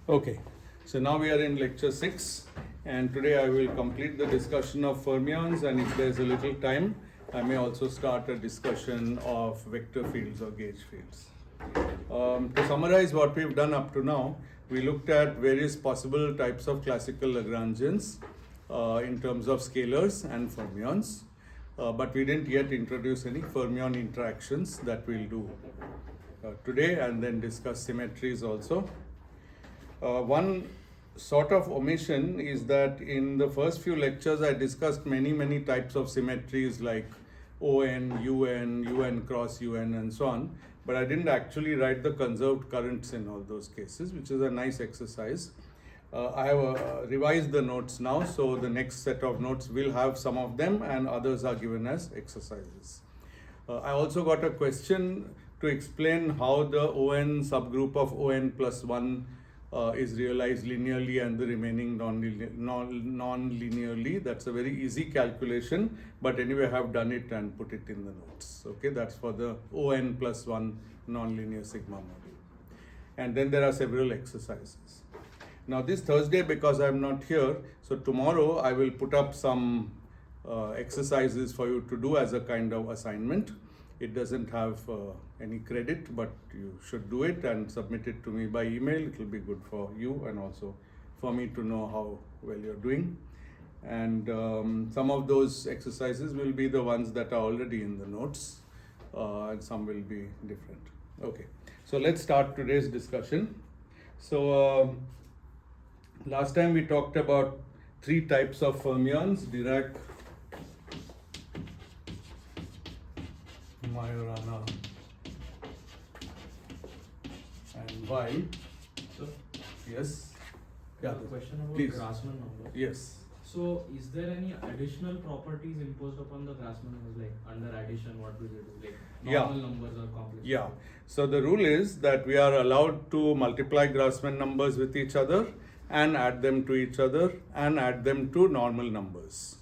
Okay, so now we are in lecture 6, and today I will complete the discussion of fermions, and if there's a little time, I may also start a discussion of vector fields or gauge fields. To summarize what we've done up to now, we looked at various possible types of classical Lagrangians in terms of scalars and fermions, but we didn't yet introduce any fermion interactions that we'll do today, and then discuss symmetries also. One sort of omission is that in the first few lectures I discussed many types of symmetries like ON, UN, UN cross UN and so on, but I didn't actually write the conserved currents in all those cases, which is a nice exercise. I have revised the notes now, so the next set of notes will have some of them and others are given as exercises. I also got a question to explain how the ON subgroup of ON plus 1 is realized linearly and the remaining non-linearly. That's a very easy calculation, but anyway I have done it and put it in the notes. Okay, that's for the ON plus 1 nonlinear sigma model. And then there are several exercises. Now this Thursday, because I'm not here, so tomorrow I will put up some exercises for you to do as a kind of assignment. It doesn't have any credit, but you should do it and submit it to me by email. It will be good for you and also for me to know how well you're doing. And some of those exercises will be the ones that are already in the notes, and some will be different. Okay, so let's start today's discussion. So last time we talked about 3 types of fermions: Dirac, Majorana and Y. So, Yes. yeah, the question about please. Grassmann number. Yes. So, is there any additional properties imposed upon the Grassmann numbers, like under addition, what will it do? Like normal numbers or complex Yeah. numbers? So the rule is that we are allowed to multiply Grassmann numbers with each other and add them to each other and add them to normal numbers.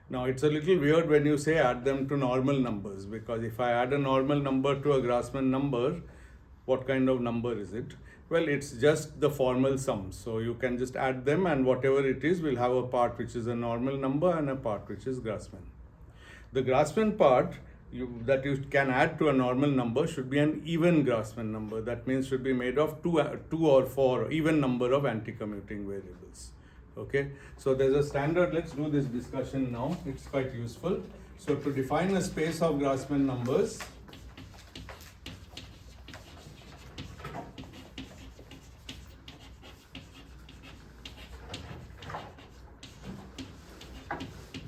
Now it's a little weird when you say add them to normal numbers, because if I add a normal number to a Grassmann number, what kind of number is it? Well, it's just the formal sum. So you can just add them and whatever it is will have a part which is a normal number and a part which is Grassmann. The Grassmann part that you can add to a normal number should be an even Grassmann number. That means should be made of 2 or 4 even number of anti-commuting variables. Okay, so there's a standard. Let's do this discussion now. It's quite useful. So to define a space of Grassmann numbers,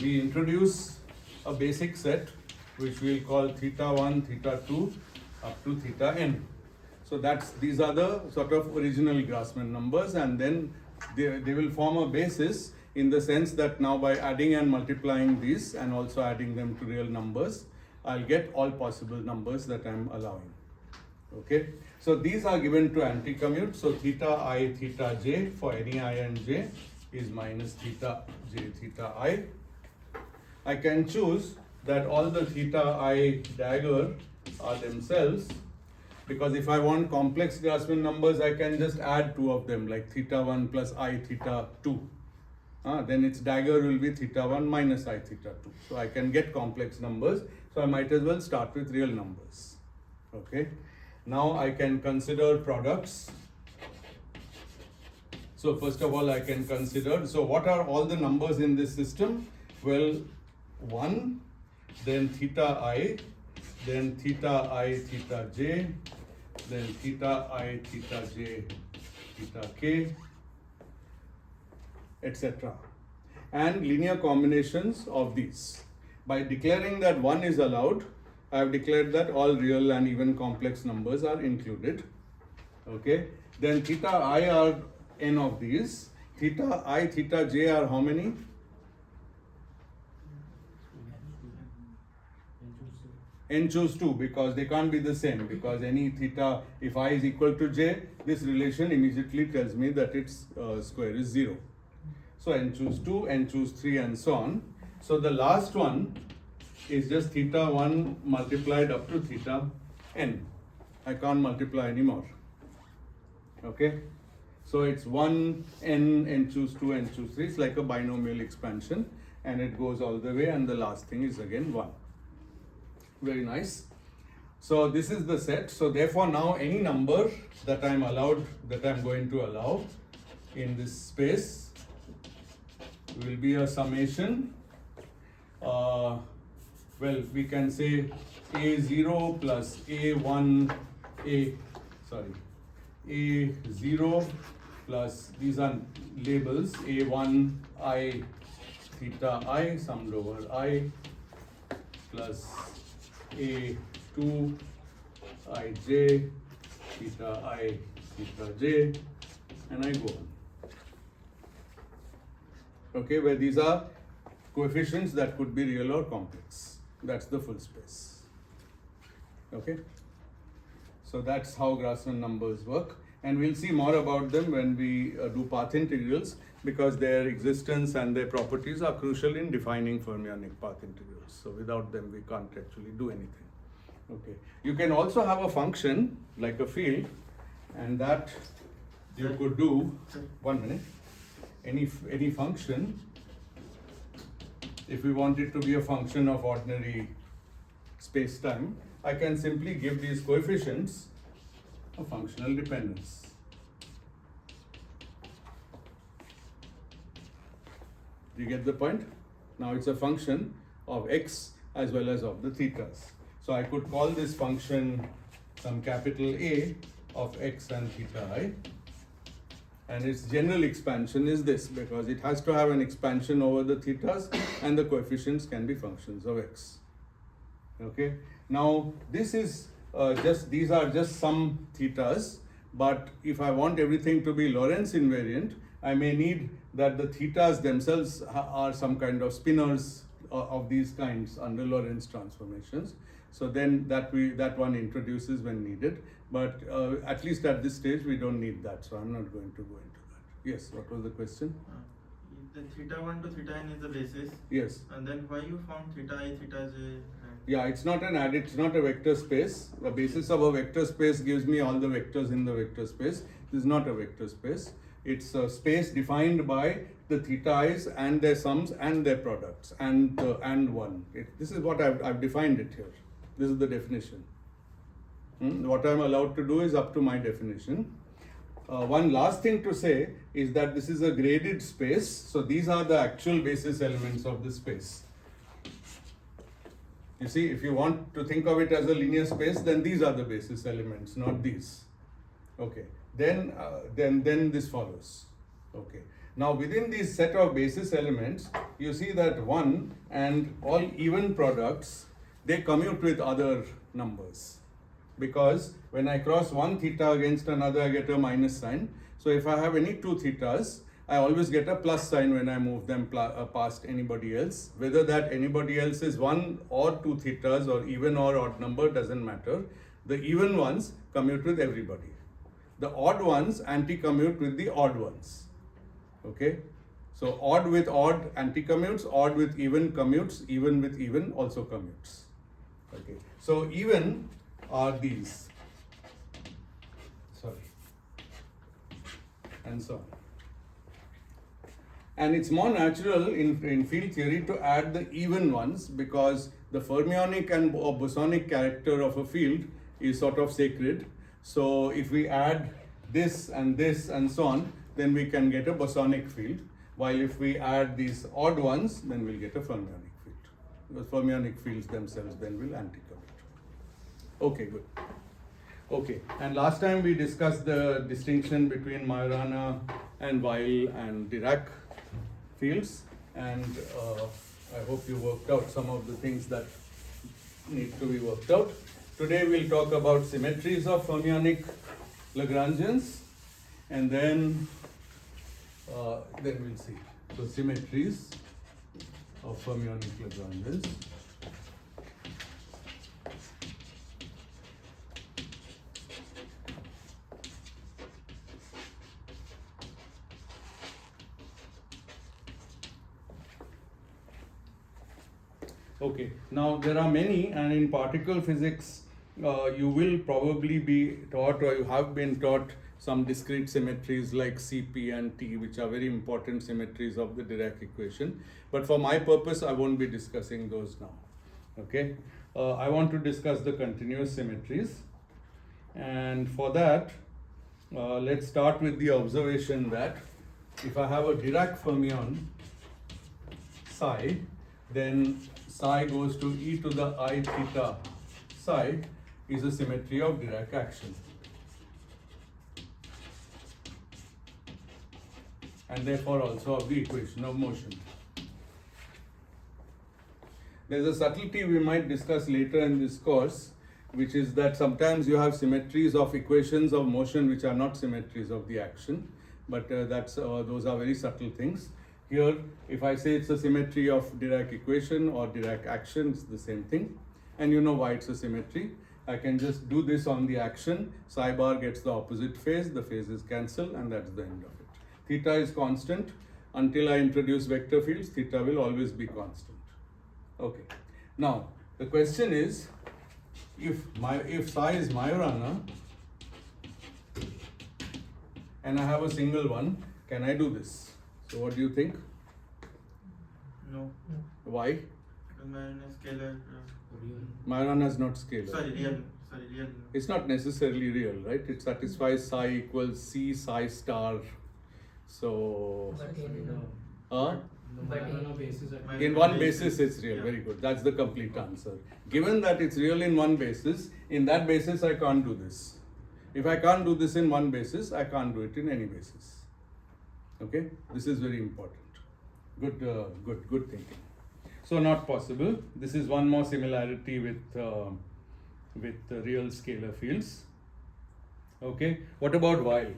we introduce a basic set which we'll call theta 1, theta 2 up to theta n. So these are the sort of original Grassmann numbers, and then they will form a basis in the sense that now by adding and multiplying these and also adding them to real numbers, I'll get all possible numbers that I'm allowing. Okay, so these are given to anti-commute. So theta I, theta j for any I and j is minus theta j, theta I. I can choose that all the theta I dagger are themselves, because if I want complex Grassmann numbers, I can just add 2 of them, like theta 1 plus I theta 2. Then its dagger will be theta 1 minus I theta 2. So I can get complex numbers. So I might as well start with real numbers. Okay. Now I can consider products. So first of all, I can consider, so what are all the numbers in this system? Well, 1, then theta I, then theta I, theta j, then theta I, theta j, theta k, etc. And linear combinations of these. By declaring that 1 is allowed, I have declared that all real and even complex numbers are included. Okay. Then theta I are n of these. Theta I, theta j are how many? N choose 2, because they can't be the same, because any theta, if I is equal to j, this relation immediately tells me that its square is 0. So n choose 2, n choose 3 and so on. So the last one is just theta 1 multiplied up to theta n. I can't multiply anymore. Okay. So it's 1, n choose 2, n choose 3. It's like a binomial expansion, and it goes all the way, and the last thing is again 1. Very nice. So this is the set. So therefore now any number that I'm going to allow in this space will be a summation. Well, we can say A0 plus A1, A0 plus, these are labels, A1 I theta I summed over I plus A2 ij theta I theta j, and I go on. Okay, where these are coefficients that could be real or complex. That's the full space. Okay, so that's how Grassmann numbers work, and we'll see more about them when we do path integrals, because their existence and their properties are crucial in defining fermionic path integrals. So without them we can't actually do anything. Okay, you can also have a function like a field, and that you could do, one minute, any function. If we want it to be a function of ordinary space-time, I can simply give these coefficients a functional dependence. Do you get the point? Now it's a function of x as well as of the thetas. So I could call this function some capital A of x and theta I, and its general expansion is this, because it has to have an expansion over the thetas, and the coefficients can be functions of x. Okay, now this is these are just some thetas, but if I want everything to be Lorentz invariant, I may need that the thetas themselves are some kind of spinors of these kinds under Lorentz transformations. So then that one introduces when needed, but at least at this stage we don't need that, so I'm not going to go into that. Yes, what was the question? The theta 1 to theta n is the basis. Yes. And then why you found theta I, theta j? Yeah, it's not it's not a vector space. The basis of a vector space gives me all the vectors in the vector space. This is not a vector space. It's a space defined by the theta i's and their sums and their products and one. This is what I've defined it here. This is the definition. What I'm allowed to do is up to my definition. One last thing to say is that this is a graded space. So these are the actual basis elements of the space. You see, if you want to think of it as a linear space, then these are the basis elements, not these. Okay. Then this follows. Okay. Now within this set of basis elements, you see that 1 and all even products, they commute with other numbers, because when I cross one theta against another, I get a minus sign. So if I have any two thetas, I always get a plus sign when I move them past anybody else. Whether that anybody else is 1 or 2 thetas or even or odd number doesn't matter. The even ones commute with everybody. The odd ones anti-commute with the odd ones. Okay? So odd with odd anti-commutes, odd with even commutes, even with even also commutes. Okay. So even are these. Sorry. And so on. And it's more natural in field theory to add the even ones, because the fermionic and bosonic character of a field is sort of sacred. So if we add this and so on, then we can get a bosonic field. While if we add these odd ones, then we'll get a fermionic field. The fermionic fields themselves then will anti-commute. Okay, good. Okay, and last time we discussed the distinction between Majorana and Weil and Dirac fields, and I hope you worked out some of the things that need to be worked out. Today we'll talk about symmetries of fermionic Lagrangians, and then we'll see. So symmetries of fermionic Lagrangians. Okay, now there are many, and in particle physics you will probably be taught, or you have been taught, some discrete symmetries like Cp and T, which are very important symmetries of the Dirac equation. But for my purpose, I won't be discussing those now. Okay, I want to discuss the continuous symmetries, and for that, let's start with the observation that if I have a Dirac fermion psi, then psi goes to e to the I theta psi is a symmetry of Dirac action. And therefore also of the equation of motion. There's a subtlety we might discuss later in this course, which is that sometimes you have symmetries of equations of motion which are not symmetries of the action, but those are very subtle things. Here, if I say it's a symmetry of Dirac equation or Dirac action, it's the same thing. And you know why it's a symmetry. I can just do this on the action, psi bar gets the opposite phase, the phases cancel, and that's the end of it. Theta is constant. Until I introduce vector fields, theta will always be constant. Okay. Now, the question is, if psi is Majorana, and I have a single one, can I do this? So what do you think? No. Why? The man is scalar. Majorana is not scalar. Real. It's not necessarily real, right? It satisfies psi equals C psi star. So, in one basis it's real. Very good. That's the complete answer. Given that it's real in one basis, in that basis I can't do this. If I can't do this in one basis, I can't do it in any basis. Okay? This is very important. Good thinking. So not possible. This is one more similarity with real scalar fields. Okay? What about while?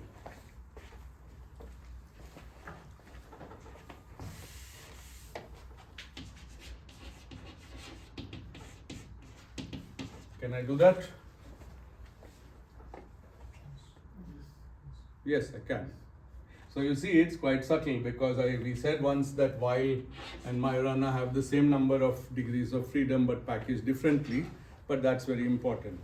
Can I do that? Yes, I can. So you see, it's quite subtle because we said once that while and Majorana have the same number of degrees of freedom but packaged differently, but that's very important.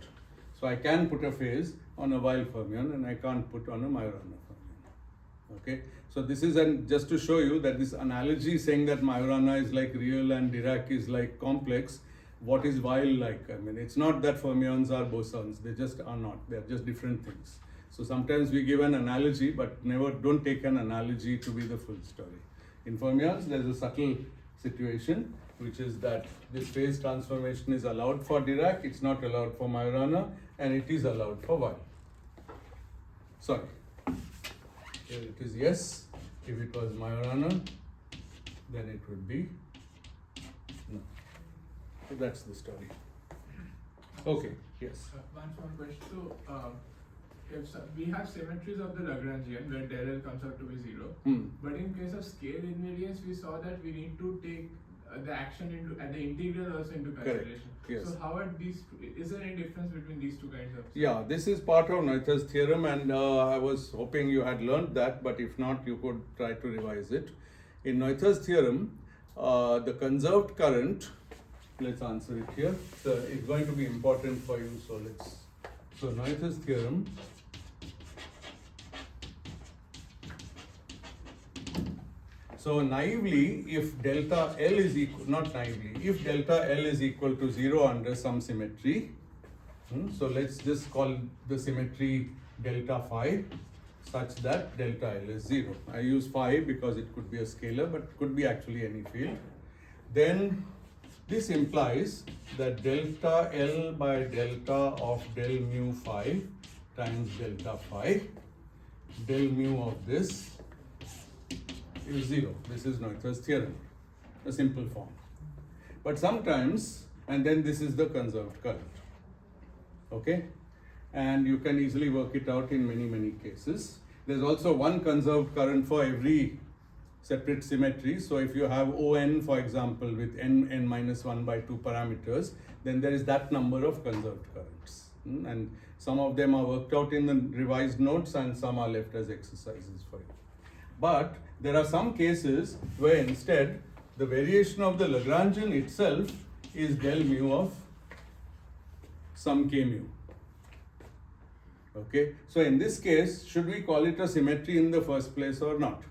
So I can put a phase on a while fermion and I can't put on a Majorana fermion. Okay, so this is just to show you that this analogy saying that Majorana is like real and Dirac is like complex. What is while like? I mean, it's not that fermions are bosons, they just are not, they're just different things. So sometimes we give an analogy, but don't take an analogy to be the full story. In fermions, there's a subtle situation, which is that this phase transformation is allowed for Dirac, it's not allowed for Majorana, and it is allowed for while. Sorry. Here it is yes. If it was Majorana, then it would be no. So that's the story. Okay, yes. One small question. So, we have symmetries of the Lagrangian where del L comes out to be 0. But in case of scale invariance, we saw that we need to take the action into and the integral also into consideration. Yes. So how are these? Is there any difference between these two kinds of? Yeah, this is part of Noether's theorem, and I was hoping you had learned that, but if not, you could try to revise it. In Noether's theorem, the conserved current. Let's answer it here. So it's going to be important for you. So Noether's theorem. So naively, if delta L is equal, not naively, if delta L is equal to 0 under some symmetry, so let's just call the symmetry delta phi such that delta L is 0. I use phi because it could be a scalar, but it could be actually any field. Then this implies that delta L by delta of del mu phi times delta phi, del mu of this is 0. This is Noether's theorem, a simple form. But sometimes, and then this is the conserved current. Okay? And you can easily work it out in many cases. There's also one conserved current for every separate symmetry. So if you have ON, for example, with n minus 1 by 2 parameters, then there is that number of conserved currents. And some of them are worked out in the revised notes and some are left as exercises for you. But there are some cases where instead the variation of the Lagrangian itself is del mu of some k mu. Okay, so in this case, should we call it a symmetry in the first place or not?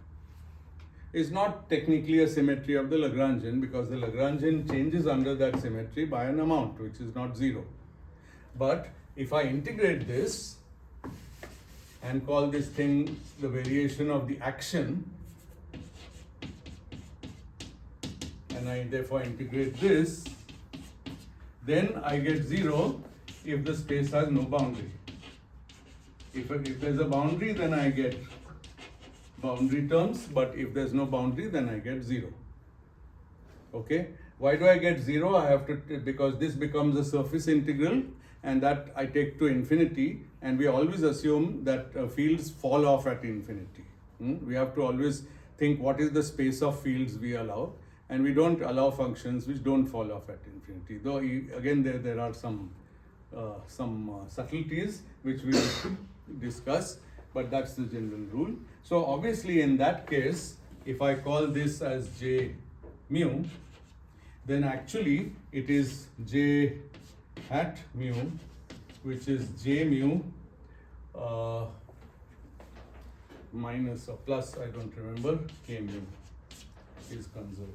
It's not technically a symmetry of the Lagrangian because the Lagrangian changes under that symmetry by an amount which is not 0. But if I integrate this and call this thing the variation of the action, and I therefore integrate this, then I get 0 if the space has no boundary. If there's a boundary, then I get boundary terms, but if there's no boundary, then I get 0. Okay, why do I get 0? I have to, because this becomes a surface integral and that I take to infinity, and we always assume that fields fall off at infinity. We have to always think what is the space of fields we allow, and we don't allow functions which don't fall off at infinity. Though again there are some subtleties which we will discuss, but that's the general rule. So obviously in that case, if I call this as J mu, then actually it is J hat mu, which is J mu minus or plus, I don't remember, K mu is conserved.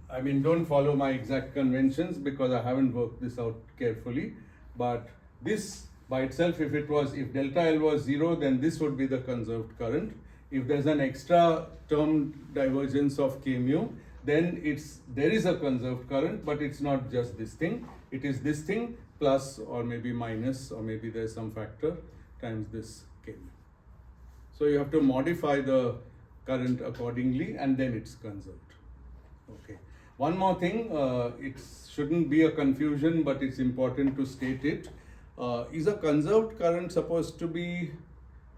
I mean, don't follow my exact conventions because I haven't worked this out carefully, but this by itself, if delta L was 0, then this would be the conserved current. If there's an extra term divergence of K mu, then there is a conserved current, but it's not just this thing. It is this thing plus or maybe minus, or maybe there's some factor times this K mu. So you have to modify the current accordingly, and then it's conserved. Okay. One more thing, it shouldn't be a confusion, but it's important to state it. Is a conserved current supposed to be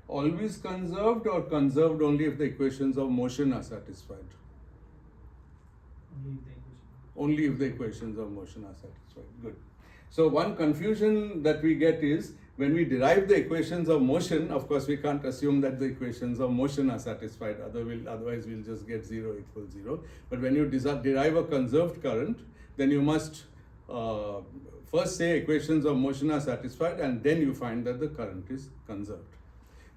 always conserved, or conserved only if the equations of motion are satisfied? Only if the equations of motion are satisfied. Good. So one confusion that we get is when we derive the equations of motion, of course we can't assume that the equations of motion are satisfied, otherwise we'll just get 0 equals 0. But when you derive a conserved current, then you must first say equations of motion are satisfied, and then you find that the current is conserved.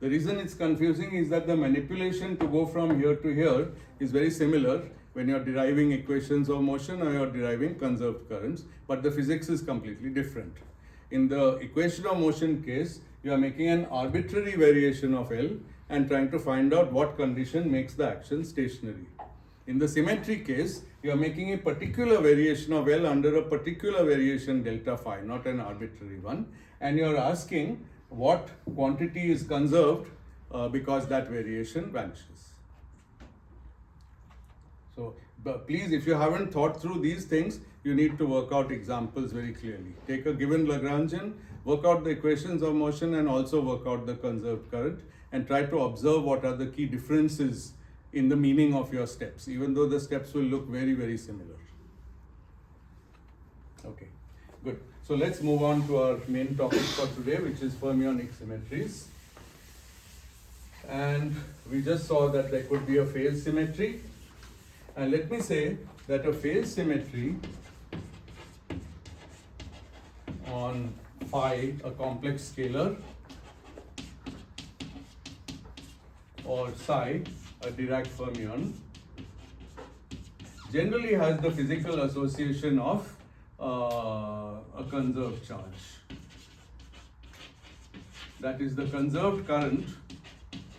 The reason it's confusing is that the manipulation to go from here to here is very similar when you're deriving equations of motion or you're deriving conserved currents, but the physics is completely different. In the equation of motion case, you are making an arbitrary variation of L and trying to find out what condition makes the action stationary. In the symmetry case, you are making a particular variation of L under a particular variation delta phi, not an arbitrary one, and you are asking what quantity is conserved because that variation vanishes. So please, if you haven't thought through these things, you need to work out examples very clearly. Take a given Lagrangian, work out the equations of motion, and also work out the conserved current, and try to observe what are the key differences in the meaning of your steps, even though the steps will look very, very similar. Okay, good. So let's move on to our main topic for today, which is fermionic symmetries. And we just saw that there could be a phase symmetry. And let me say that a phase symmetry on phi, a complex scalar, or psi, a Dirac fermion, generally has the physical association of a conserved charge. That is, the conserved current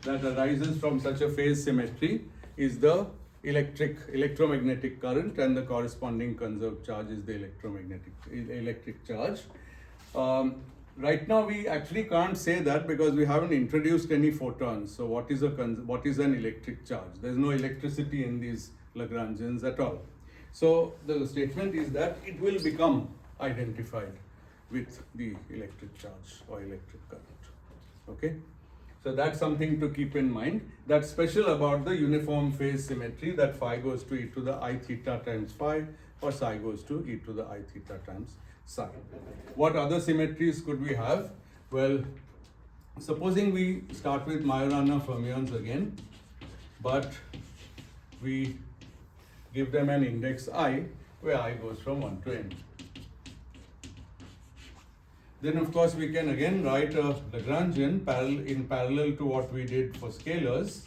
that arises from such a phase symmetry is the electromagnetic current, and the corresponding conserved charge is the electric charge. Right now we actually can't say that because we haven't introduced any photons. So what is an electric charge? There's no electricity in these Lagrangians at all. So the statement is that it will become identified with the electric charge or electric current. Okay? So that's something to keep in mind. That's special about the uniform phase symmetry, that phi goes to e to the I theta times phi, or psi goes to e to the I theta times psi. What other symmetries could we have? Well, supposing we start with Majorana fermions again, but we give them an index I, where I goes from 1 to n. Then of course we can again write a Lagrangian in parallel to what we did for scalars,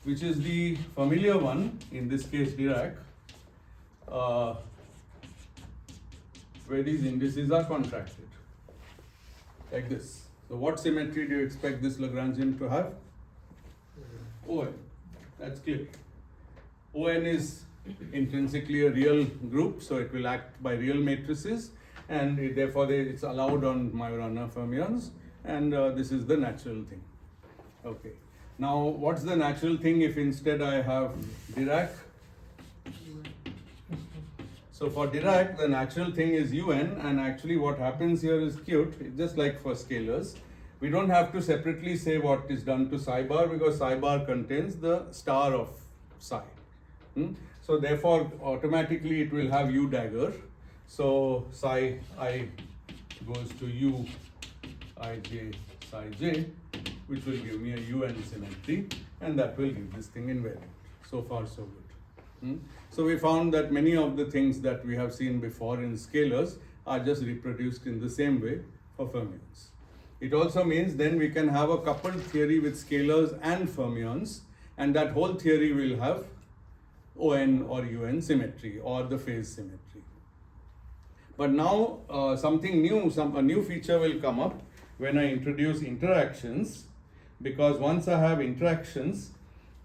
which is the familiar one, in this case Dirac, where these indices are contracted, like this. So what symmetry do you expect this Lagrangian to have? On. That's clear. On is intrinsically a real group, so it will act by real matrices, and therefore it's allowed on Majorana fermions, and this is the natural thing. Okay. Now, what's the natural thing if instead I have Dirac? So for Dirac, the natural thing is UN, and actually what happens here is cute, just like for scalars. We don't have to separately say what is done to psi bar, because psi bar contains the star of psi. So therefore, automatically it will have U dagger. So psi I goes to U ij psi j, which will give me a UN symmetry, and that will give this thing invariant. So far so good. So we found that many of the things that we have seen before in scalars are just reproduced in the same way for fermions. It also means then we can have a coupled theory with scalars and fermions, and that whole theory will have ON or UN symmetry or the phase symmetry. But now something new, a new feature will come up when I introduce interactions, because once I have interactions,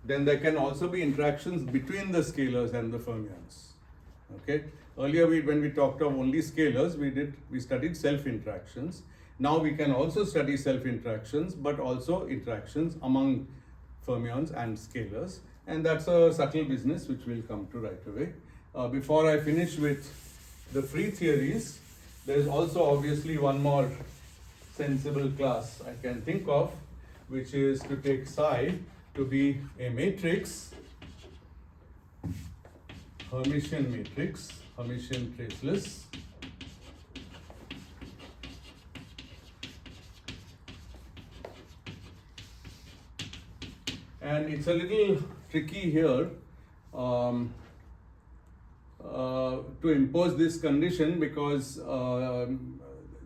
then there can also be interactions between the scalars and the fermions. Okay. Earlier when we talked of only scalars, we studied self-interactions. Now we can also study self-interactions, but also interactions among fermions and scalars, and that's a subtle business which we'll come to right away. Before I finish with the free theories, there is also obviously one more sensible class I can think of, which is to take psi to be a matrix, Hermitian matrix, Hermitian traceless, and it's a little tricky here to impose this condition, because so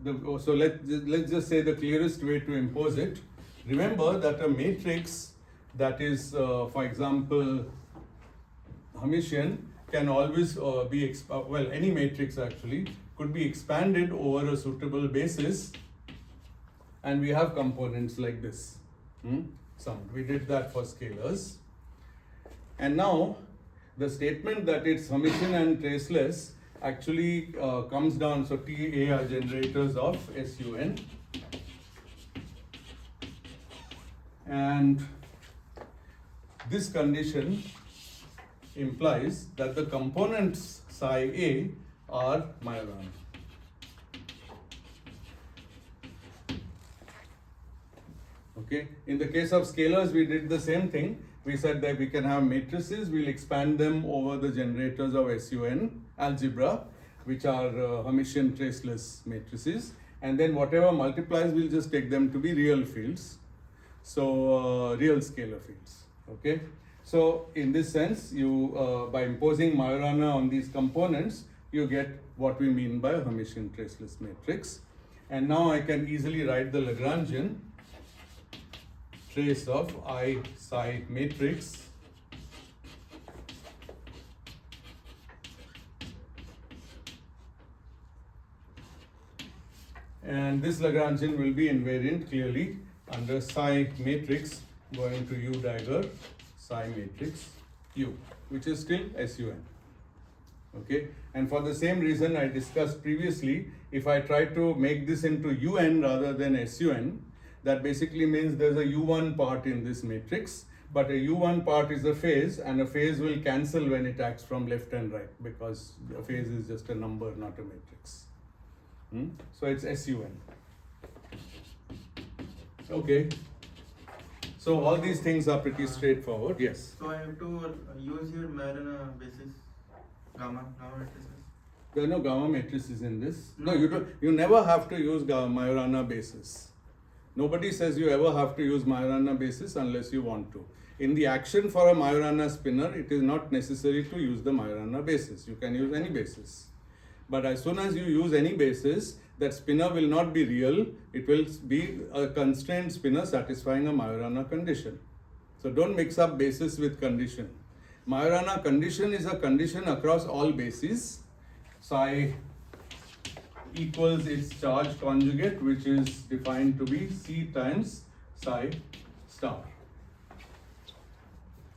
let's just say the clearest way to impose it. Remember that a matrix that is, for example, Hermitian can always be, well, any matrix actually could be expanded over a suitable basis, and we have components like this. We did that for scalars. And now the statement that it's Hermitian and traceless actually comes down, so TA are generators of SUN, and this condition implies that the components psi A are Majorana. Okay. In the case of scalars, we did the same thing. We said that we can have matrices, we'll expand them over the generators of SUN algebra, which are Hermitian traceless matrices, and then whatever multiplies, we'll just take them to be real fields. So real scalar fields. Okay. So in this sense, you by imposing Majorana on these components, you get what we mean by a Hermitian traceless matrix. And now I can easily write the Lagrangian trace of I psi matrix and this Lagrangian will be invariant clearly under psi matrix going to U dagger psi matrix U, which is still SUN. Okay, and for the same reason I discussed previously, if I try to make this into UN rather than SUN, that basically means there's a U1 part in this matrix, but a U1 part is a phase, and a phase will cancel when it acts from left and right, because a phase is just a number, not a matrix. So it's SUN. Okay. So all these things are pretty straightforward. Yes. So I have to use your Majorana basis, gamma matrices. There are no gamma matrices in this. No, you don't. You never have to use Majorana basis. Nobody says you ever have to use Majorana basis unless you want to. In the action for a Majorana spinner, it is not necessary to use the Majorana basis. You can use any basis. But as soon as you use any basis, that spinner will not be real, it will be a constrained spinner satisfying a Majorana condition. So don't mix up basis with condition. Majorana condition is a condition across all bases. Psi equals its charge conjugate, which is defined to be C times psi star,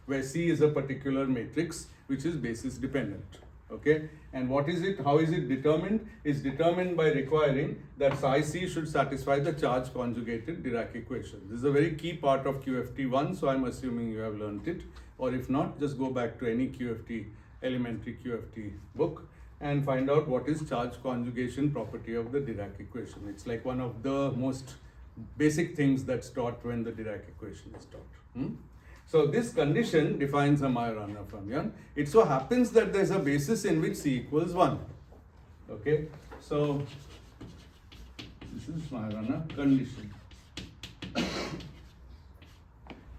where C is a particular matrix which is basis dependent. Okay, and what is it? How is it determined? It's determined by requiring that psi C should satisfy the charge conjugated Dirac equation. This is a very key part of QFT1, so I'm assuming you have learnt it, or if not, just go back to any QFT, elementary QFT book and find out what is charge conjugation property of the Dirac equation. It's like one of the most basic things that's taught when the Dirac equation is taught. So this condition defines a Majorana fermion. It so happens that there's a basis in which C equals 1. Okay, so this is Majorana condition.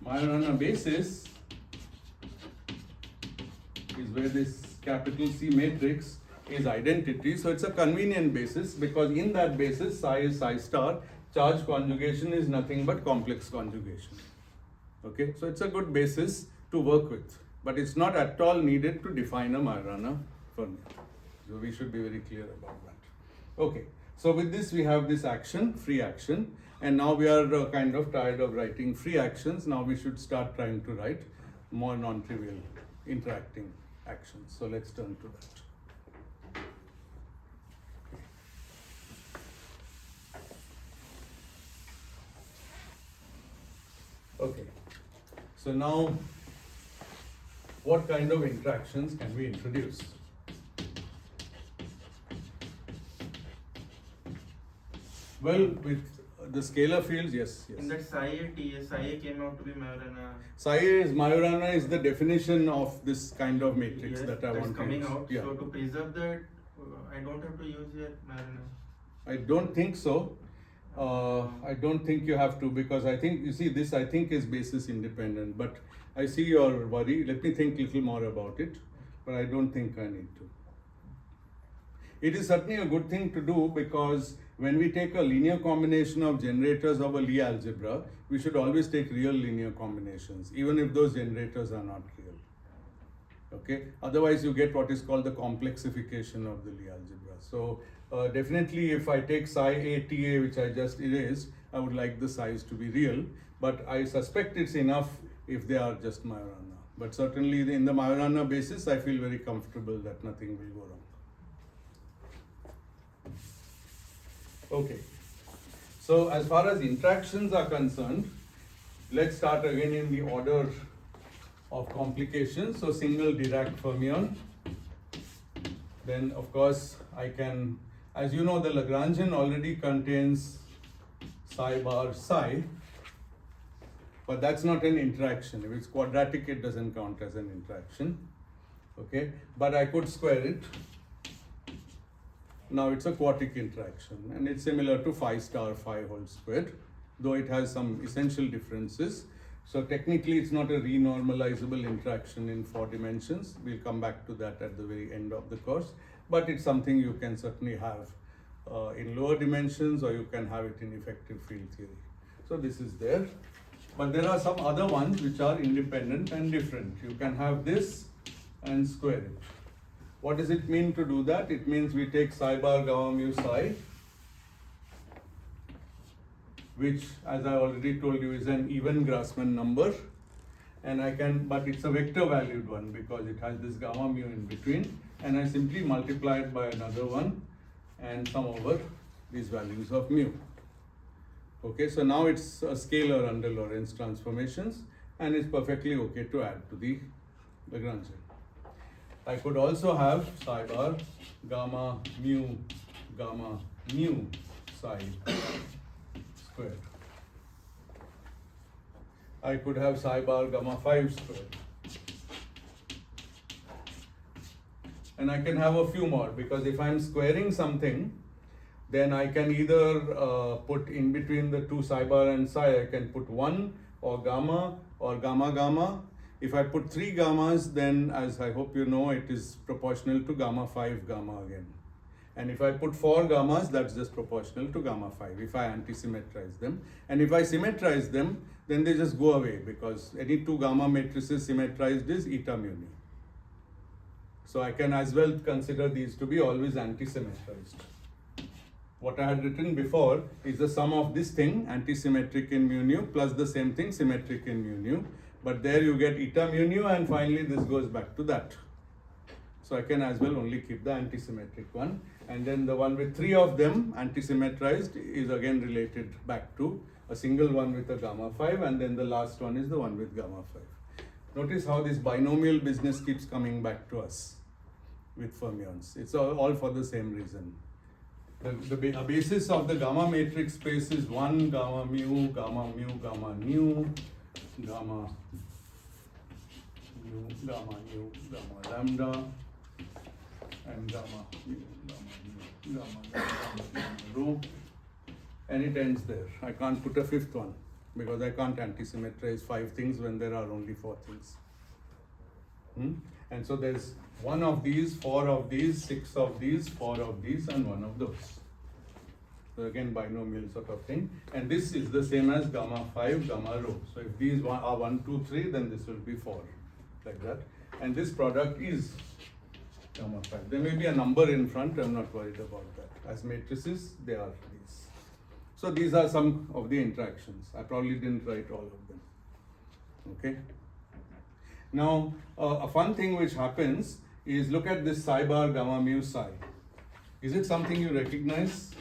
Majorana basis is where this capital C matrix is identity. So it's a convenient basis because in that basis psi is psi star, charge conjugation is nothing but complex conjugation. Okay, so it's a good basis to work with, but it's not at all needed to define a Majorana fermion. So we should be very clear about that. Okay, so with this we have this action, free action, and now we are kind of tired of writing free actions. Now we should start trying to write more non-trivial interacting actions. So let's turn to that. Okay, so now what kind of interactions can we introduce? Well, with the scalar fields, yes. In that psi A TA, psi A came out to be Majorana. Psi A is Majorana is the definition of this kind of matrix Yes, that I that's want to coming use. out. Yeah. So to preserve that, I don't have to use here Majorana. I don't think so. I don't think you have to, because I think, you see, this I think is basis independent, but I see your worry. Let me think a little more about it, but I don't think I need to. It is certainly a good thing to do because when we take a linear combination of generators of a Lie algebra, we should always take real linear combinations, even if those generators are not real. Okay, otherwise you get what is called the complexification of the Lie algebra. So definitely if I take psi A TA, which I just erased, I would like the size to be real, but I suspect it's enough if they are just Majorana. But certainly in the Majorana basis, I feel very comfortable that nothing will go wrong. Okay, so as far as interactions are concerned, let's start again in the order of complications. So single Dirac fermion. Then of course I can, as you know, the Lagrangian already contains psi bar psi, but that's not an interaction. If it's quadratic, it doesn't count as an interaction. Okay, but I could square it. Now it's a quartic interaction, and it's similar to phi star phi whole squared, though it has some essential differences. So technically it's not a renormalizable interaction in 4 dimensions. We'll come back to that at the very end of the course, but it's something you can certainly have in lower dimensions, or you can have it in effective field theory. So this is there, but there are some other ones which are independent and different. You can have this and square it. What does it mean to do that? It means we take psi bar gamma mu psi, which, as I already told you, is an even Grassmann number, and I can, but it's a vector valued one because it has this gamma mu in between, and I simply multiply it by another one and sum over these values of mu. Okay, so now it's a scalar under Lorentz transformations, and it's perfectly okay to add to the Lagrangian. I could also have psi bar gamma mu psi squared. I could have psi bar gamma 5 squared. And I can have a few more, because if I'm squaring something, then I can either put in between the two psi bar and psi, I can put 1 or gamma or gamma gamma. If I put 3 gammas, then, as I hope you know, it is proportional to gamma 5 gamma again. And if I put 4 gammas, that's just proportional to gamma 5 if I anti-symmetrize them. And if I symmetrize them, then they just go away because any 2 gamma matrices symmetrized is eta mu nu. So I can as well consider these to be always anti-symmetrized. What I had written before is the sum of this thing, anti-symmetric in mu nu, plus the same thing, symmetric in mu nu. But there you get eta mu nu, and finally this goes back to that. So I can as well only keep the anti-symmetric one. And then the one with 3 of them, anti-symmetrized, is again related back to a single one with a gamma 5, and then the last one is the one with gamma 5. Notice how this binomial business keeps coming back to us with fermions. It's all for the same reason. The basis of the gamma matrix space is 1 gamma mu, gamma mu, gamma nu, gamma mu, gamma nu, gamma lambda, and gamma mu, gamma nu, gamma rho, and it ends there. I can't put a 5th one because I can't anti-symmetrize 5 things when there are only 4 things. And so there's 1 of these, 4 of these, 6 of these, 4 of these, and 1 of those. So again, binomial sort of thing. And this is the same as gamma 5, gamma rho. So if these are 1, 2, 3, then this will be 4, like that. And this product is gamma 5. There may be a number in front, I'm not worried about that. As matrices, they are these. So these are some of the interactions. I probably didn't write all of them. Okay. Now, a fun thing which happens is look at this psi bar gamma mu psi. Is it something you recognize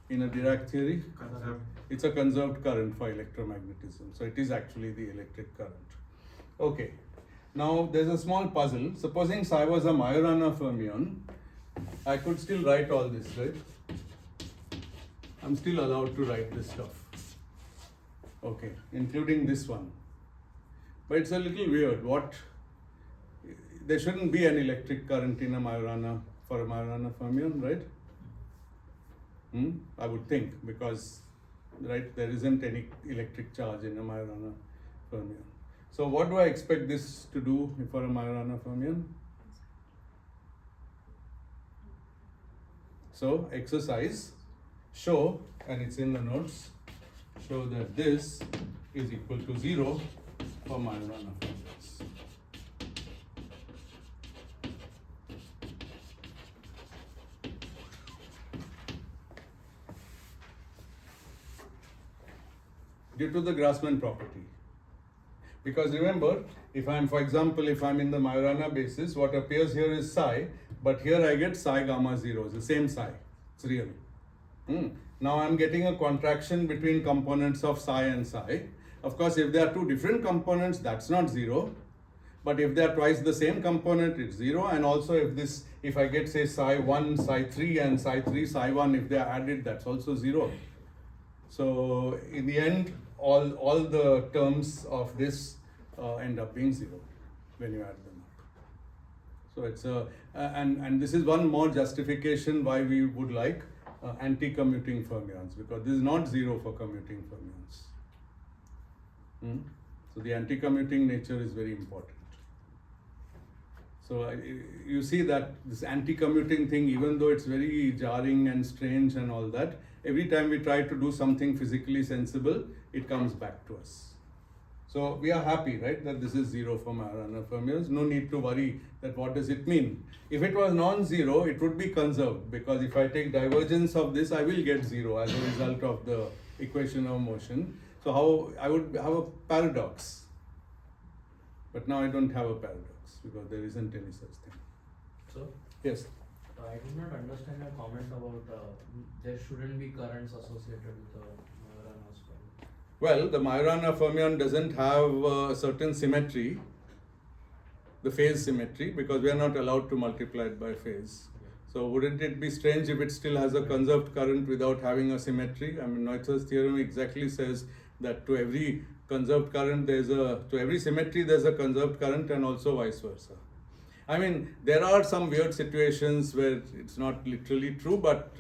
in a Dirac theory? Conserved. It's a conserved current for electromagnetism. So it is actually the electric current. Okay. Now there's a small puzzle. Supposing psi was a Majorana fermion, I could still write all this, right? I'm still allowed to write this stuff. Okay, including this one. But it's a little weird. There shouldn't be an electric current in a Majorana for a Majorana fermion, right? I would think, because right, there isn't any electric charge in a Majorana fermion. So what do I expect this to do for a Majorana fermion? So exercise, show, and it's in the notes, show that this is equal to 0 for Majorana fermions. Due to the Grassmann property. Because remember, if I'm in the Majorana basis, what appears here is psi, but here I get psi gamma 0, it's the same psi, it's real. Now I'm getting a contraction between components of psi and psi. Of course, if there are 2 different components, that's not 0. But if they are twice the same component, it's 0. And also if I get say psi 1, psi 3 and psi 3, psi 1, if they are added, that's also 0. So in the end, all the terms of this end up being 0 when you add them up. So it's and this is one more justification why we would like anti-commuting fermions, because this is not 0 for commuting fermions. So the anti-commuting nature is very important. So you see that this anti-commuting thing, even though it's very jarring and strange and all that, every time we try to do something physically sensible, it comes back to us. So we are happy, right, that this is 0 for Majorana fermions. No need to worry that what does it mean. If it was non-zero, it would be conserved, because if I take divergence of this, I will get 0 as a result of the equation of motion. So how I would have a paradox. But now I don't have a paradox because there isn't any such thing. So, Yes. I did not understand your comment about there shouldn't be currents associated with the Majorana fermion. Well, the Majorana fermion doesn't have a certain symmetry, the phase symmetry, because we are not allowed to multiply it by phase. So wouldn't it be strange if it still has a conserved current without having a symmetry? I mean, Noether's theorem exactly says that to every conserved current to every symmetry there's a conserved current, and also vice versa. I mean, there are some weird situations where it's not literally true, but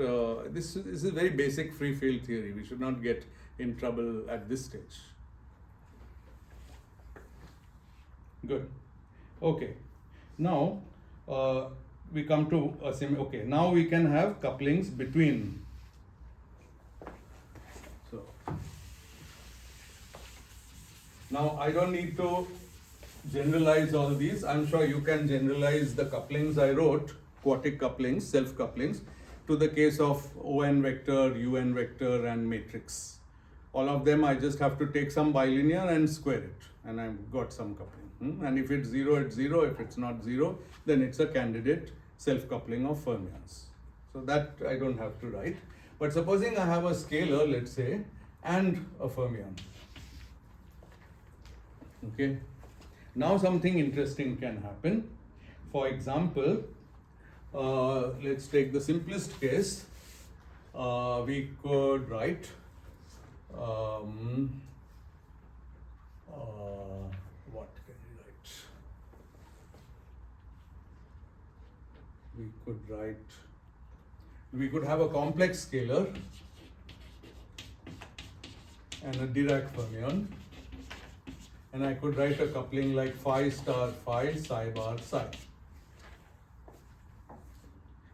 this is very basic free field theory. We should not get in trouble at this stage. Good. Okay. Now, we come to a okay, now we can have couplings between. So now I don't need to generalize all these. I'm sure you can generalize the couplings I wrote, quartic couplings, self couplings, to the case of ON vector, UN vector and matrix. All of them I just have to take some bilinear and square it, and I've got some coupling. And if it's 0, it's 0. If it's not 0, then it's a candidate self-coupling of fermions. So that I don't have to write. But supposing I have a scalar, let's say, and a fermion. Okay. Now something interesting can happen. For example, let's take the simplest case. We could write what can we write? We could have a complex scalar and a Dirac fermion, and I could write a coupling like phi star phi, psi bar psi.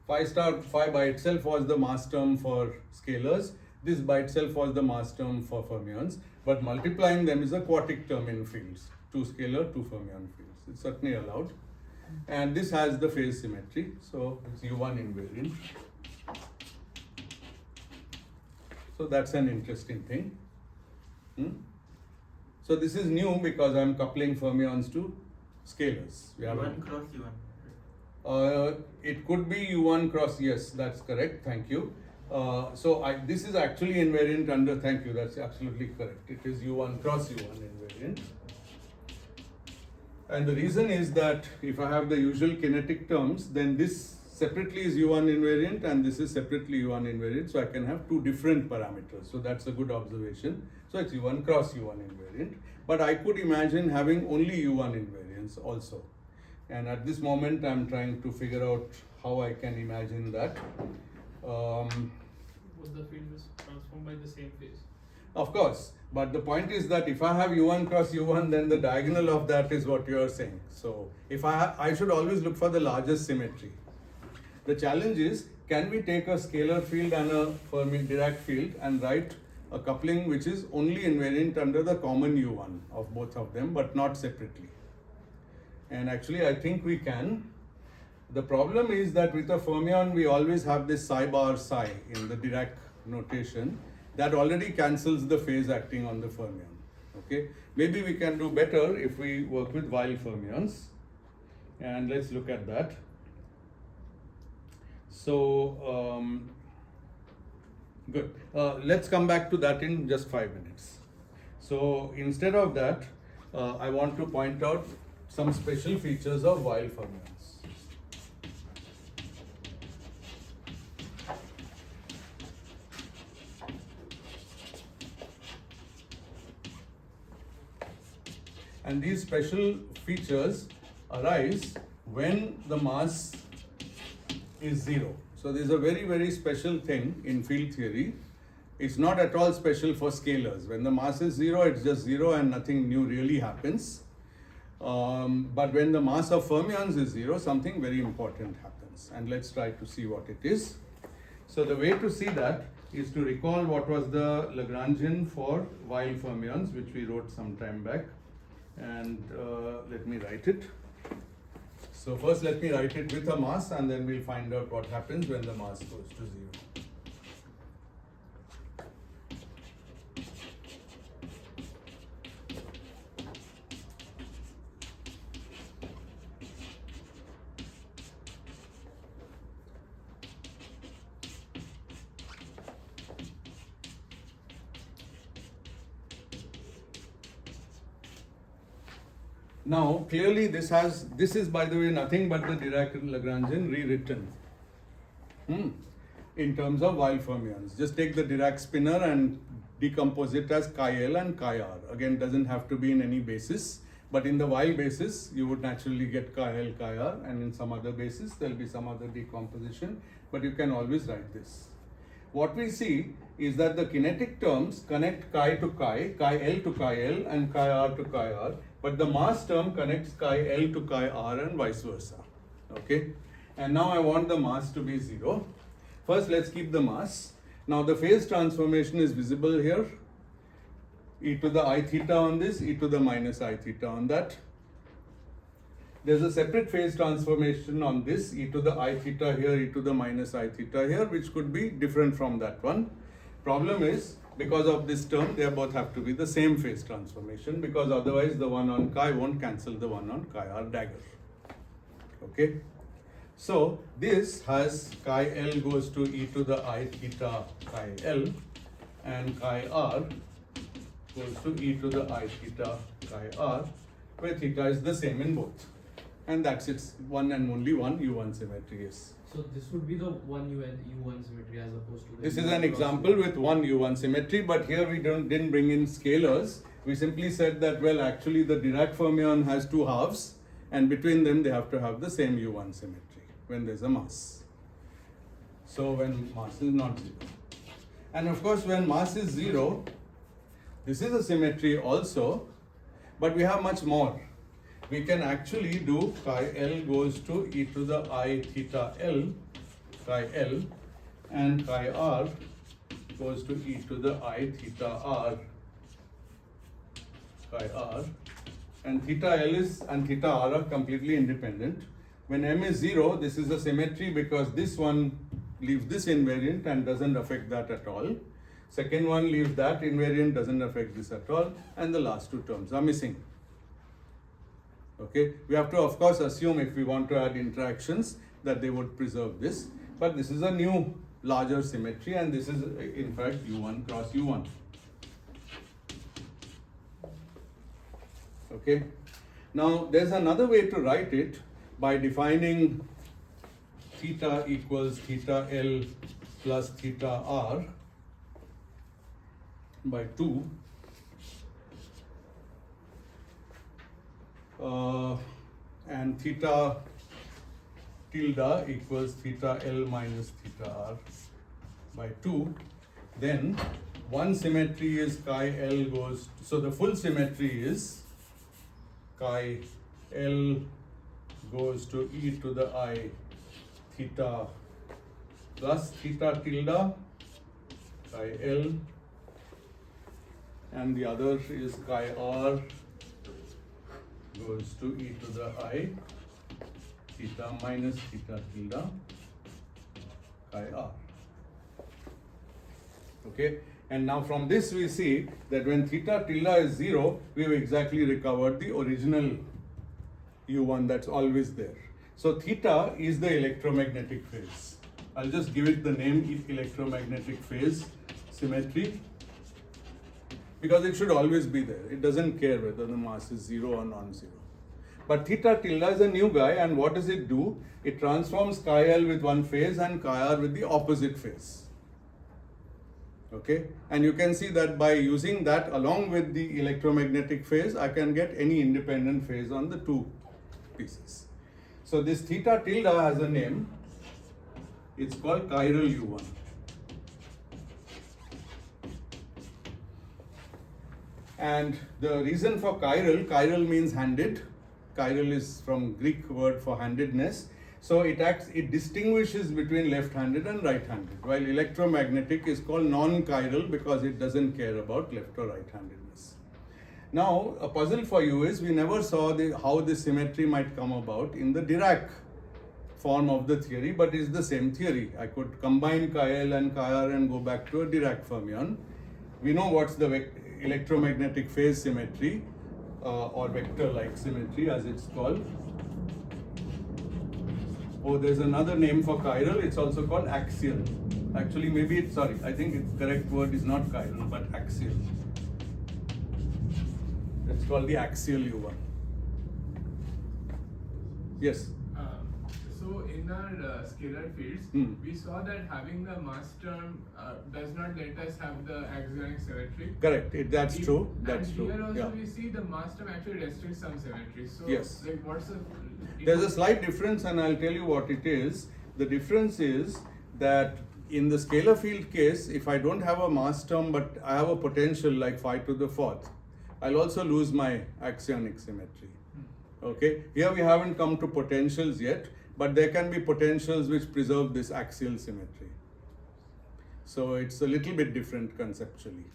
Phi star phi by itself was the mass term for scalars. This by itself was the mass term for fermions, but multiplying them is a quartic term in fields. 2 scalar, 2 fermion fields. It's certainly allowed. And this has the phase symmetry, so it's U1 invariant. So that's an interesting thing. So this is new because I'm coupling fermions to scalars. U1 cross U1. It could be U1 cross, yes, that's correct, thank you. This is actually invariant under, thank you, that's absolutely correct. It is U1 cross U1 invariant. And the reason is that if I have the usual kinetic terms, then this separately is U1 invariant and this is separately U1 invariant. So I can have 2 different parameters. So that's a good observation. So it's U1 cross U1 invariant. But I could imagine having only U1 invariance also. And at this moment, I'm trying to figure out how I can imagine that. Both the field is transformed by the same phase. Of course, but the point is that if I have U1 cross U1, then the diagonal of that is what you are saying. So if I should always look for the largest symmetry. The challenge is, can we take a scalar field and a Dirac field and write a coupling which is only invariant under the common U1 of both of them, but not separately? And actually, I think we can. The problem is that with a fermion, we always have this psi bar psi in the Dirac notation that already cancels the phase acting on the fermion. Okay, maybe we can do better if we work with Weil fermions, and let's look at that. So good. Let's come back to that in just 5 minutes. So instead of that, I want to point out some special features of Weil fermions. And these special features arise when the mass is 0. So this is a very, very special thing in field theory. It's not at all special for scalars. When the mass is 0, it's just 0 and nothing new really happens. But when the mass of fermions is 0, something very important happens. And let's try to see what it is. So the way to see that is to recall what was the Lagrangian for Weil fermions, which we wrote some time back. And let me write it. So first let me write it with a mass, and then we'll find out what happens when the mass goes to 0. Now, clearly this is by the way nothing but the Dirac-Lagrangian rewritten in terms of Weil fermions. Just take the Dirac spinor and decompose it as chi L and chi R. Again, doesn't have to be in any basis, but in the Weil basis, you would naturally get chi L, chi R, and in some other basis, there will be some other decomposition, but you can always write this. What we see is that the kinetic terms connect chi to chi, chi L to chi L, and chi R to chi R, but the mass term connects chi L to chi R and vice versa. Okay, and now I want the mass to be 0. First let's keep the mass. Now the phase transformation is visible here, e to the I theta on this, e to the minus I theta on that. There's a separate phase transformation on this, e to the I theta here, e to the minus I theta here, which could be different from that one. Problem is, because of this term, they both have to be the same phase transformation, because otherwise the one on chi won't cancel the one on chi r dagger. Okay? So this has chi L goes to e to the I theta chi L, and chi r goes to e to the I theta chi r, where theta is the same in both. And that's its one and only one U1 symmetry is. So this would be the one U1 symmetry as opposed to the This is U1 an cross example U1. with one U1 symmetry, but here we didn't bring in scalars. We simply said that, well, actually the Dirac fermion has two halves, and between them they have to have the same U1 symmetry when there's a mass. So when mass is not 0. And of course when mass is 0, this is a symmetry also, but we have much more. We can actually do chi L goes to e to the I theta L, chi L, and chi R goes to e to the I theta R, chi R, and theta L is and theta R are completely independent. When M is 0, this is a symmetry because this one leaves this invariant and doesn't affect that at all. Second one leaves that invariant, doesn't affect this at all, and the last two terms are missing. Okay, we have to of course assume if we want to add interactions that they would preserve this, but this is a new larger symmetry, and this is in fact U1 cross U1. Okay, now there's another way to write it by defining theta equals theta L plus theta R by 2. And theta tilde equals theta L minus theta R by 2, then one symmetry is chi L goes, so the full symmetry is chi L goes to e to the I theta plus theta tilde chi L, and the other is chi R goes to e to the I theta minus theta tilde chi R. Okay, and now from this we see that when theta tilde is 0, we have exactly recovered the original U1 that's always there. So theta is the electromagnetic phase. I'll just give it the name electromagnetic phase symmetry, because it should always be there. It doesn't care whether the mass is 0 or non-zero. But theta tilde is a new guy, and what does it do? It transforms chi L with one phase and chi R with the opposite phase. Okay, and you can see that by using that along with the electromagnetic phase, I can get any independent phase on the two pieces. So this theta tilde has a name. It's called chiral U1. And the reason for chiral means handed. Chiral is from Greek word for handedness. So it distinguishes between left-handed and right-handed, while electromagnetic is called non-chiral because it doesn't care about left or right-handedness. Now, a puzzle for you is we never saw how this symmetry might come about in the Dirac form of the theory, but it's the same theory. I could combine chi L and chi R and go back to a Dirac fermion. We know what's the electromagnetic phase symmetry or vector-like symmetry as it's called. Oh, there's another name for chiral. It's also called axial. Actually, maybe it's, sorry, I think its correct word is not chiral, but axial. It's called the axial U1. Yes? So in our scalar fields, we saw that having the mass term does not let us have the axionic symmetry. Correct. That's true. That's and true. Here also Yeah. we see the mass term actually restricts some symmetry. So Yes. like what's the There's a slight difference, and I'll tell you what it is. The difference is that in the scalar field case, if I don't have a mass term but I have a potential like 5 to the 4th, I'll also lose my axionic symmetry. Okay, here we haven't come to potentials yet, but there can be potentials which preserve this axial symmetry. So it's a little bit different conceptually.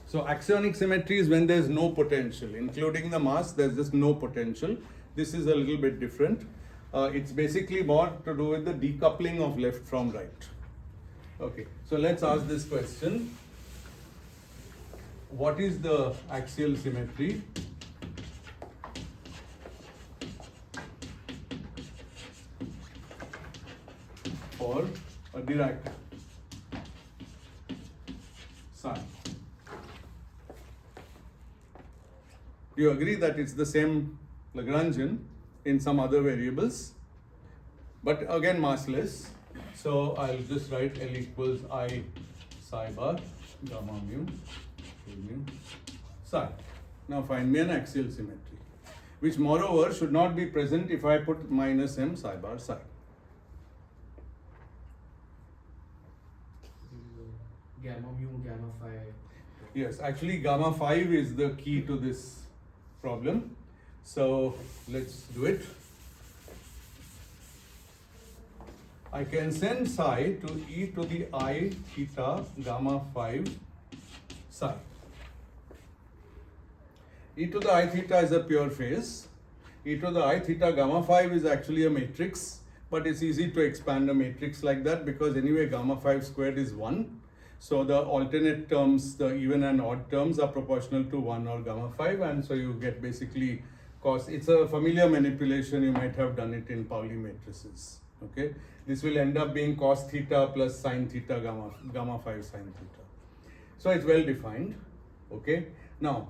So axionic symmetry is when there's no potential, including the mass, there's just no potential. This is a little bit different. It's basically more to do with the decoupling of left from right. Okay, so let's ask this question. What is the axial symmetry for a Dirac sign? Do you agree that it's the same Lagrangian in some other variables, but again massless? So I'll just write L equals I psi bar gamma mu psi. Now find me an axial symmetry, which moreover should not be present if I put minus m psi bar psi. Gamma mu, gamma phi. Yes, actually gamma 5 is the key to this problem. So let's do it. I can send psi to e to the I theta gamma 5 psi. E to the I theta is a pure phase. E to the I theta gamma 5 is actually a matrix, but it's easy to expand a matrix like that because anyway gamma 5 squared is 1. So the alternate terms, the even and odd terms are proportional to 1 or gamma 5, and so you get basically cos. It's a familiar manipulation, you might have done it in Pauli matrices. Okay, this will end up being cos theta plus sin theta gamma 5 sin theta. So it's well defined. Okay, now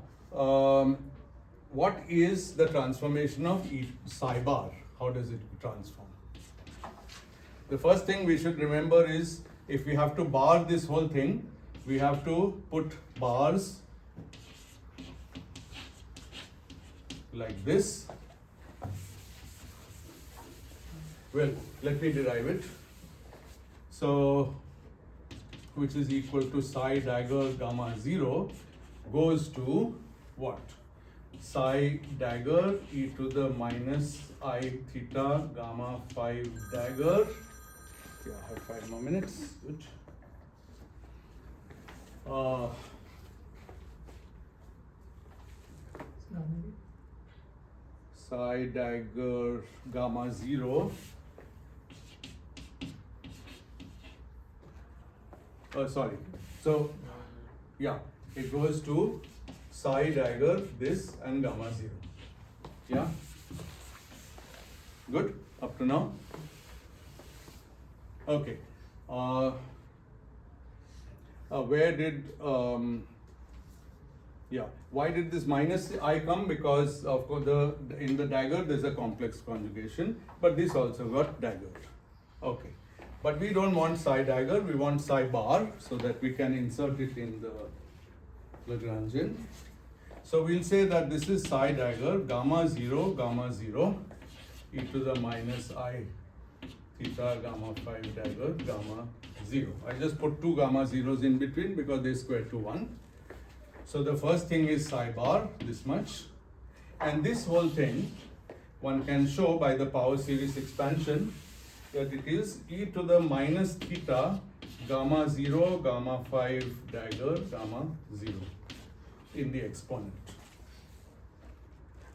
what is the transformation of E psi bar? How does it transform? The first thing we should remember is if we have to bar this whole thing, we have to put bars like this. Well, let me derive it. So, which is equal to psi dagger gamma 0 goes to what? Psi dagger e to the minus I theta gamma 5 dagger. Yeah, I have 5 more minutes. Good. Psi dagger gamma 0. Sorry. So, yeah, it goes to psi dagger this and gamma 0. Yeah? Good? Up to now? Okay. Where did, why did this minus I come? Because of course in the dagger there's a complex conjugation, but this also got daggered. Okay. But we don't want psi dagger, we want psi bar so that we can insert it in the Lagrangian. So we'll say that this is psi dagger gamma 0 e to the minus I theta gamma 5 dagger gamma 0. I just put 2 gamma zeros in between because they square to 1. So the first thing is psi bar, this much. And this whole thing, one can show by the power series expansion that it is e to the minus theta gamma 0 gamma 5 dagger gamma 0 in the exponent.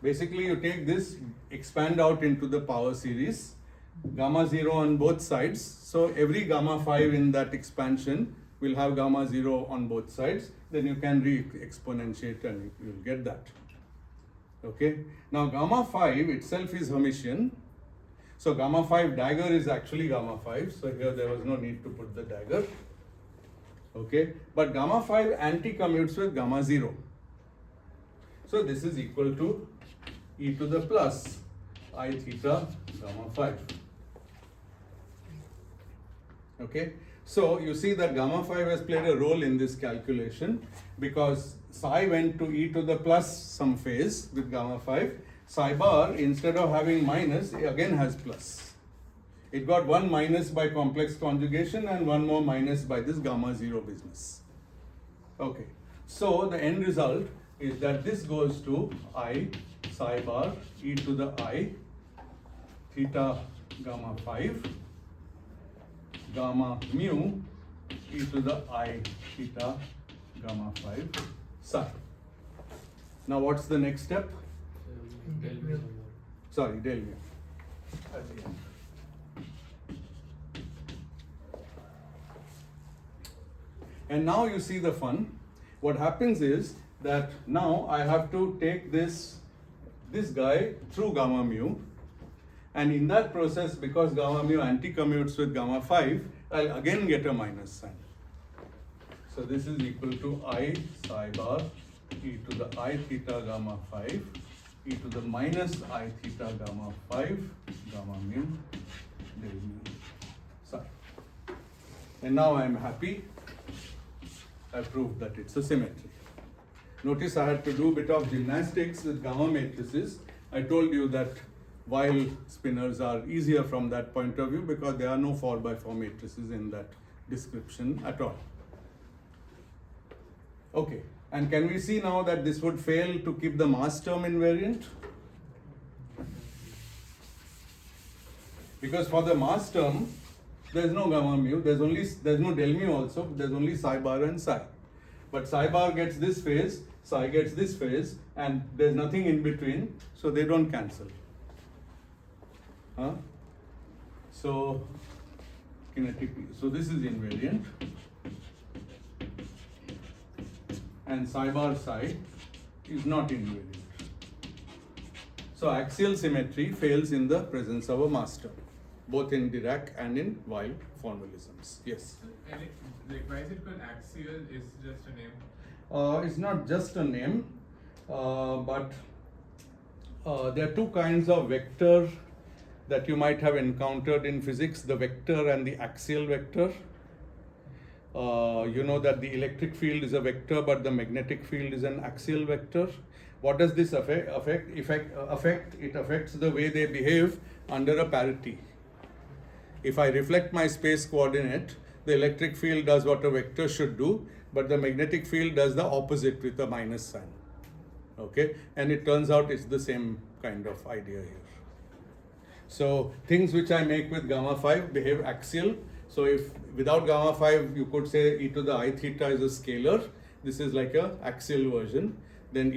Basically you take this, expand out into the power series, gamma 0 on both sides. So every gamma 5 in that expansion will have gamma 0 on both sides. Then you can re-exponentiate and you will get that. Okay. Now gamma 5 itself is Hermitian. So gamma 5 dagger is actually gamma 5. So here there was no need to put the dagger. Okay. But gamma 5 anti-commutes with gamma 0. So this is equal to e to the plus I theta gamma 5. Okay. So you see that gamma 5 has played a role in this calculation because psi went to e to the plus some phase with gamma 5. Psi bar, instead of having minus, again has plus. It got one minus by complex conjugation and one more minus by this gamma 0 business. Okay. So the end result, is that this goes to I psi bar e to the I theta gamma 5 gamma mu e to the I theta gamma 5 psi. Now what's the next step? Del mu. Sorry, del mu. At the end. And now you see the fun. What happens is that now I have to take this guy through gamma mu, and in that process, because gamma mu anti-commutes with gamma 5, I'll again get a minus sign. So this is equal to I psi bar e to the I theta gamma 5 e to the minus I theta gamma 5 gamma mu del mu psi. And now I'm happy. I proved that it's a symmetry. Notice I had to do a bit of gymnastics with gamma matrices. I told you that while spinors are easier from that point of view because there are no 4x4 matrices in that description at all. Okay, and can we see now that this would fail to keep the mass term invariant? Because for the mass term, there is no gamma mu, there's no del mu also, there's only psi bar and psi. But psi bar gets this phase, psi gets this phase, and there's nothing in between, so they don't cancel. So kinetically, so this is invariant, and psi bar psi is not invariant. So axial symmetry fails in the presence of a mass term, both in Dirac and in wild formalisms. Yes? And why is it called axial? Is just a name? It's not just a name, but there are two kinds of vector that you might have encountered in physics, the vector and the axial vector. You know that the electric field is a vector, but the magnetic field is an axial vector. What does this affect? It affects the way they behave under a parity. If I reflect my space coordinate, the electric field does what a vector should do, but the magnetic field does the opposite with a minus sign. Okay, and it turns out it's the same kind of idea here. So things which I make with gamma 5 behave axial. So if without gamma 5 you could say e to the I theta is a scalar, this is like a axial version. Then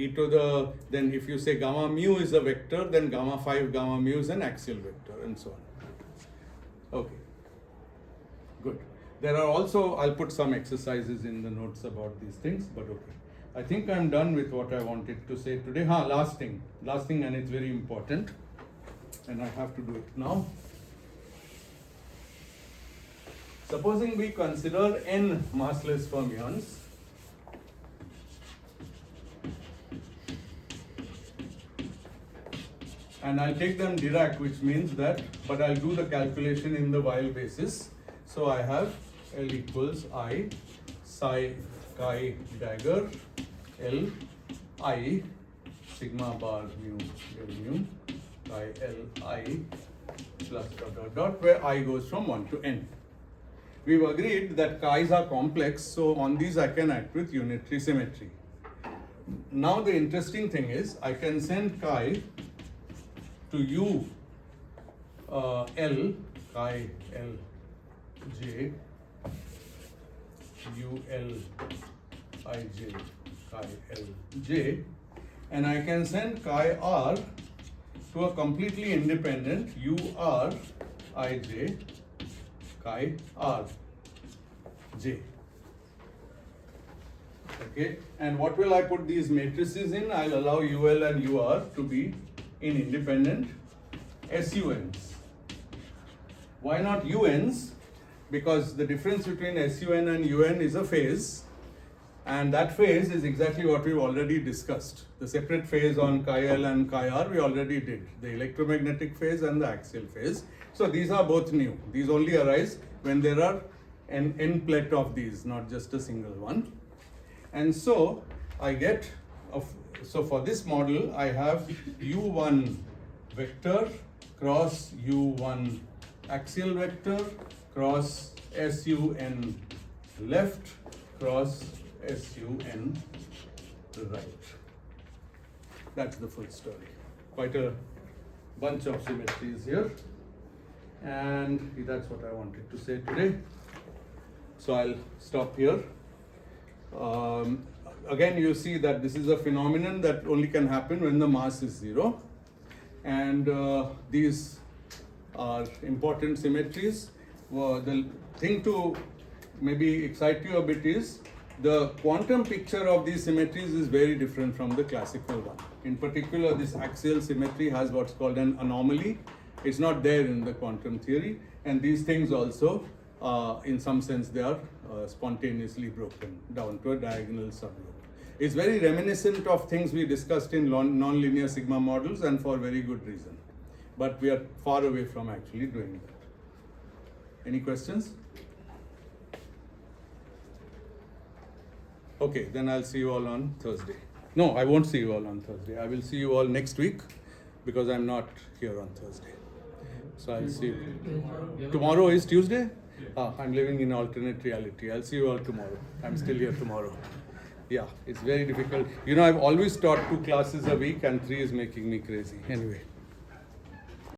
then if you say gamma mu is a vector, then gamma 5 gamma mu is an axial vector, and so on. Okay, good. There are also, I'll put some exercises in the notes about these things, but okay. I think I'm done with what I wanted to say today. Last thing, and it's very important, and I have to do it now. Supposing we consider n massless fermions, and I'll take them Dirac, which means that, but I'll do the calculation in the while basis. So I have L equals I psi chi dagger L I sigma bar mu del mu chi L I plus dot dot dot, where I goes from 1 to n. We've agreed that chi's are complex, so on these I can act with unitary symmetry. Now the interesting thing is I can send chi to u L chi L j u L I j chi L j, and I can send chi r to a completely independent u r I j chi r j. Okay, and what will I put these matrices in? I'll allow ul and ur to be in independent SUNs. Why not UNs? Because the difference between SUN and UN is a phase, and that phase is exactly what we've already discussed. The separate phase on chi L and chi R we already did, the electromagnetic phase and the axial phase. So these are both new. These only arise when there are an n-plet of these, not just a single one. And so I get, so for this model I have U1 vector cross U1 axial vector cross SUN left cross SUN right. That's the full story. Quite a bunch of symmetries here. And that's what I wanted to say today. So I'll stop here. Again, you see that this is a phenomenon that only can happen when the mass is 0. And these are important symmetries. The thing to maybe excite you a bit is the quantum picture of these symmetries is very different from the classical one. In particular, this axial symmetry has what's called an anomaly. It's not there in the quantum theory, and these things also, in some sense, they are spontaneously broken down to a diagonal subgroup. It's very reminiscent of things we discussed in nonlinear sigma models, and for very good reason. But we are far away from actually doing that. Any questions? Okay, then I'll see you all on Thursday. No, I won't see you all on Thursday. I will see you all next week because I'm not here on Thursday. So I'll see you. Tomorrow is Tuesday? I'm living in alternate reality. I'll see you all tomorrow. I'm still here tomorrow. Yeah, it's very difficult. You know, I've always taught 2 classes a week and 3 is making me crazy. Anyway.